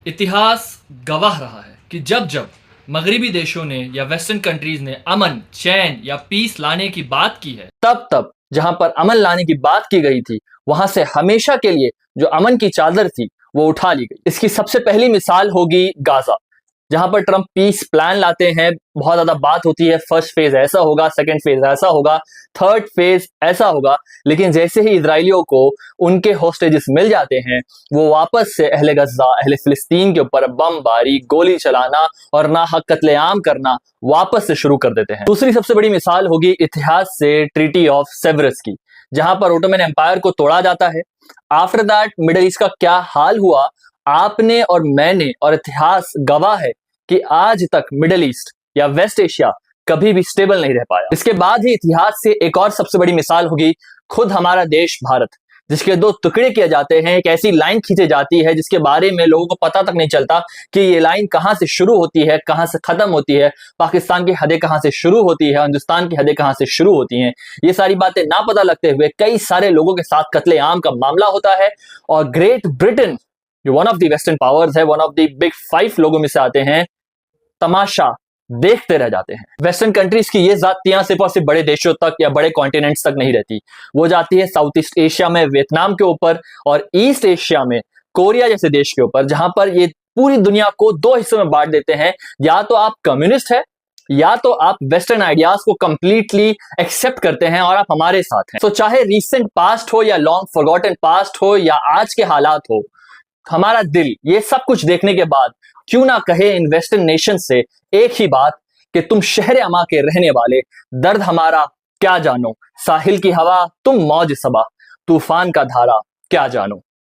इतिहास गवाह रहा है कि जब जब मगरबी देशों ने या वेस्टर्न कंट्रीज ने अमन, चैन या पीस लाने की बात की है, तब तब जहां पर अमन लाने की बात की गई थी, वहां से हमेशा के लिए जो अमन की चादर थी वो उठा ली गई। इसकी सबसे पहली मिसाल होगी गाजा, जहां पर ट्रंप पीस प्लान लाते हैं। बहुत ज्यादा बात होती है, फर्स्ट फेज ऐसा होगा, सेकंड फेज ऐसा होगा, थर्ड फेज ऐसा होगा, लेकिन जैसे ही इजरायलियों को उनके होस्टेजेस मिल जाते हैं, वो वापस से अहले गजा, अहले फिलिस्तीन के ऊपर बमबारी, गोली चलाना और नाहक कत्लेआम करना वापस से शुरू कर देते हैं। दूसरी सबसे बड़ी मिसाल होगी इतिहास से ट्रीटी ऑफ सेवरस की, जहां पर ओटोमन एम्पायर को तोड़ा जाता है। आफ्टर दैट मिडिल ईस्ट का क्या हाल हुआ, आपने और मैंने और इतिहास गवाह है कि आज तक मिडिल ईस्ट या वेस्ट एशिया कभी भी स्टेबल नहीं रह पाया। इसके बाद ही इतिहास से एक और सबसे बड़ी मिसाल होगी खुद हमारा देश भारत, जिसके दो टुकड़े किए जाते हैं। एक ऐसी लाइन खींची जाती है जिसके बारे में लोगों को पता तक नहीं चलता कि ये लाइन कहां से शुरू होती है, कहां से खत्म होती है, पाकिस्तान की हदें कहां से शुरू होती है, हिंदुस्तान की हदें कहां से शुरू होती हैं। ये सारी बातें ना पता लगते हुए कई सारे लोगों के साथ कत्लेआम का मामला होता है और ग्रेट ब्रिटेन, जो one of the western powers है, वन ऑफ द बिग 5 लोगों में से आते हैं, तमाशा देखते रह जाते हैं। वेस्टर्न कंट्रीज की ये जातियां सिर्फ और सिर्फ बड़े देशों तक या बड़े कॉन्टिनेंट्स तक नहीं रहती, वो जाती है साउथ ईस्ट एशिया में वियतनाम के ऊपर और ईस्ट एशिया में कोरिया जैसे देश के ऊपर, जहां पर ये पूरी दुनिया को 2 हिस्सों में बांट देते हैं। या तो आप कम्युनिस्ट है या तो आप वेस्टर्न आइडियाज को कंप्लीटली एक्सेप्ट करते हैं और आप हमारे साथ हैं। तो चाहे रीसेंट पास्ट हो या लॉन्ग फॉरगॉटन पास्ट हो या आज के हालात हो, हमारा दिल ये सब कुछ देखने के बाद क्यों ना कहे इन वेस्टर्न नेशन से एक ही बात कि तुम शहर अमा के रहने वाले, दर्द हमारा क्या जानो, साहिल की हवा तुम मौज सबा, तूफान का धारा क्या जानो।